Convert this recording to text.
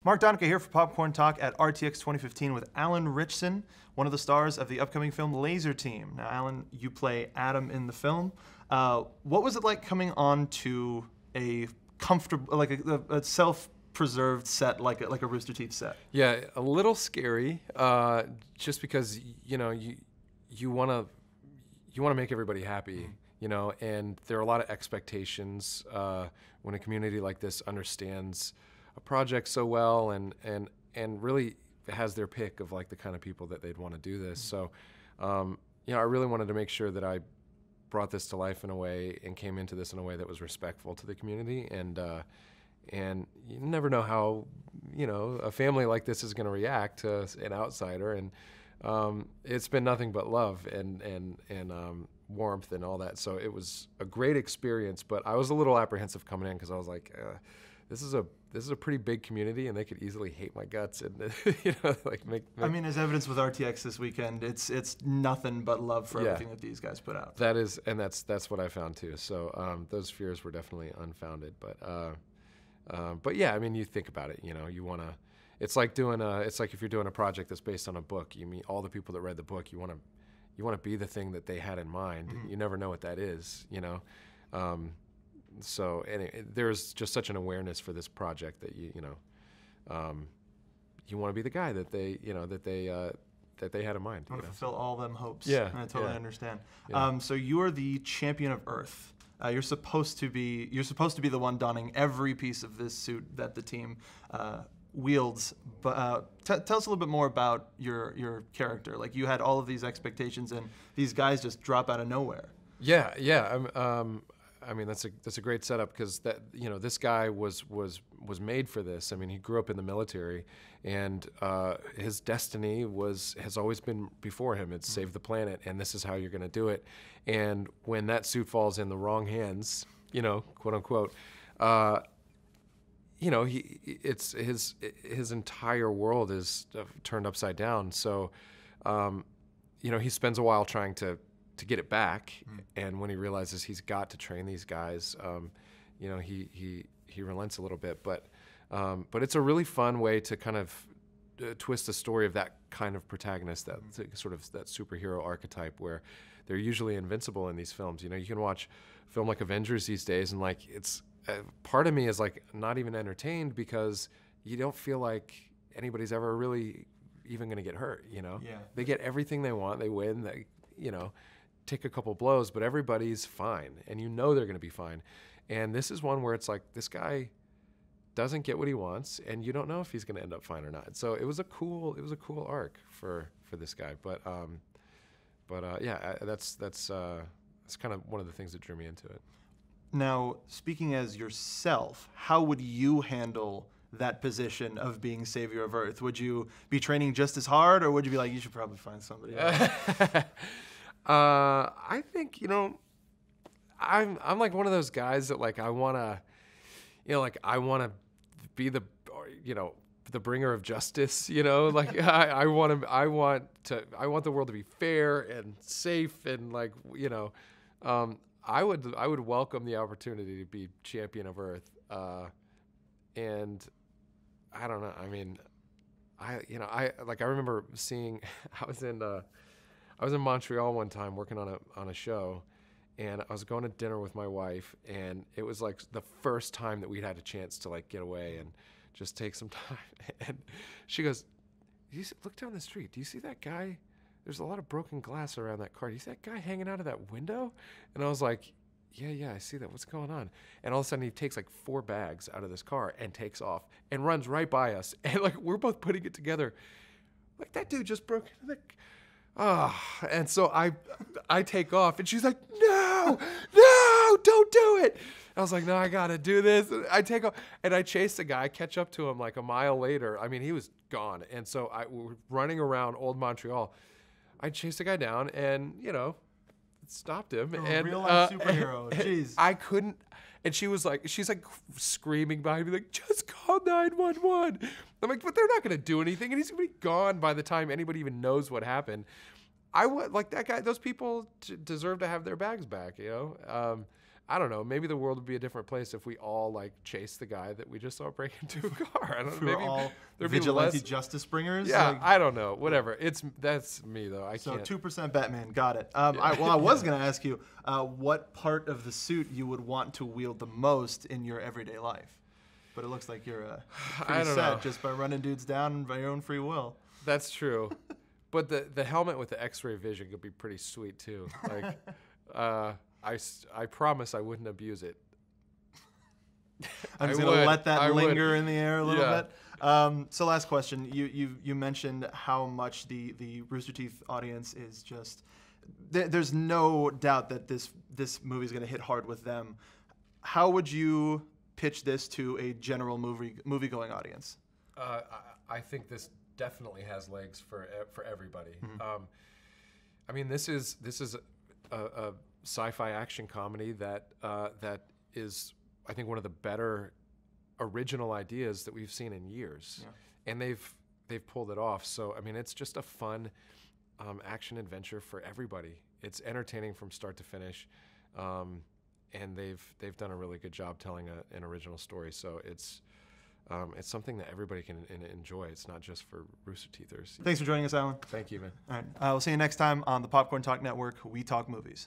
Mark Donica here for Popcorn Talk at RTX 2015 with Alan Ritchson, one of the stars of the upcoming film LAZER Team. Now, Alan, you play Adam in the film. What was it like coming on to a comfortable, like a self-preserved set, like a Rooster Teeth set? Yeah, a little scary, just because you want to make everybody happy, and there are a lot of expectations when a community like this understands a project so well and really has their pick of like the kind of people that they'd want to do this. So, I really wanted to make sure that I brought this to life in a way and came into this in a way that was respectful to the community. And you never know how, a family like this is going to react to an outsider. And it's been nothing but love and warmth and all that. So it was a great experience, but I was a little apprehensive coming in because I was like, this is a pretty big community, and they could easily hate my guts and make. I mean, as evidence with RTX this weekend, it's nothing but love for everything that these guys put out. That is, and that's what I found too. So those fears were definitely unfounded, but yeah, I mean, you think about it, you want to. It's like if you're doing a project that's based on a book. You meet all the people that read the book. You want to be the thing that they had in mind. Mm-hmm. You never know what that is, So there's just such an awareness for this project that you want to be the guy that they had in mind. You want to fulfill all them hopes. Yeah, I totally understand. Yeah. So you are the champion of Earth. You're supposed to be the one donning every piece of this suit that the team wields. But tell us a little bit more about your character. Like, you had all of these expectations, and these guys just drop out of nowhere. Yeah. I mean, that's a great setup because this guy was made for this. I mean, he grew up in the military, and his destiny has always been before him. It's save the planet, and this is how you're going to do it. And when that suit falls in the wrong hands, quote unquote, it's his entire world is turned upside down. So, he spends a while trying to get it back, and when he realizes he's got to train these guys, he relents a little bit. But it's a really fun way to kind of twist the story of that kind of protagonist, that sort of that superhero archetype where they're usually invincible in these films. You can watch a film like Avengers these days, and like it's part of me is like not even entertained because you don't feel like anybody's ever really even going to get hurt. They get everything they want, they win, they take a couple blows, but everybody's fine, and they're going to be fine. And this is one where it's like this guy doesn't get what he wants, and you don't know if he's going to end up fine or not. So it was a cool arc for this guy. But yeah, that's kind of one of the things that drew me into it. Now, speaking as yourself, how would you handle that position of being savior of Earth? Would you be training just as hard, or would you be like, you should probably find somebody else? I think, I'm like one of those guys that like I want to be the bringer of justice, like I want the world to be fair and safe, and like, I would welcome the opportunity to be champion of Earth. And I don't know. I mean, I remember seeing, I was in Montreal one time working on a show, and I was going to dinner with my wife, and it was like the first time that we'd had a chance to like get away and just take some time. And she goes, "Look down the street. Do you see that guy? There's a lot of broken glass around that car. Do you see that guy hanging out of that window?" And I was like, yeah, I see that. What's going on? And all of a sudden he takes like 4 bags out of this car and takes off and runs right by us. And like, we're both putting it together. Like, that dude just broke into the... And so I take off, and she's like, no, don't do it. I was like, no, I got to do this. And I take off, and I chase the guy, catch up to him like a mile later. I mean, he was gone. And so we're running around old Montreal. I chased the guy down and, stopped him. A real-life superhero. Jeez. I couldn't. And she's like screaming behind me, like, just call 911. I'm like, but they're not going to do anything, and he's going to be gone by the time anybody even knows what happened. I would like that guy. Those people deserve to have their bags back, I don't know. Maybe the world would be a different place if we all like chased the guy that we just saw break into a car. I don't know. We're Maybe all there'd vigilante be less. justice bringers. Yeah, like, I don't know. Whatever. That's me though. I so can't. 2% Batman. Got it. I was gonna ask you what part of the suit you would want to wield the most in your everyday life, but it looks like you're pretty don't set know. just by running dudes down by your own free will. That's true. But the helmet with the X-ray vision could be pretty sweet too. Like, I promise I wouldn't abuse it. I'm just I gonna would. let that I would. linger in the air a little Yeah. bit. So last question. You mentioned how much the Rooster Teeth audience is just. There's no doubt that this movie is gonna hit hard with them. How would you pitch this to a general movie-going audience? I think this definitely has legs for everybody. Mm-hmm. I mean, this is a sci-fi action comedy that is, I think, one of the better original ideas that we've seen in years, and they've pulled it off. So I mean, it's just a fun action adventure for everybody. It's entertaining from start to finish, and they've done a really good job telling an original story. So it's something that everybody can enjoy. It's not just for Rooster Teethers. Thanks for joining us, Alan. Thank you, man. All right, we'll see you next time on the Popcorn Talk Network. We talk movies.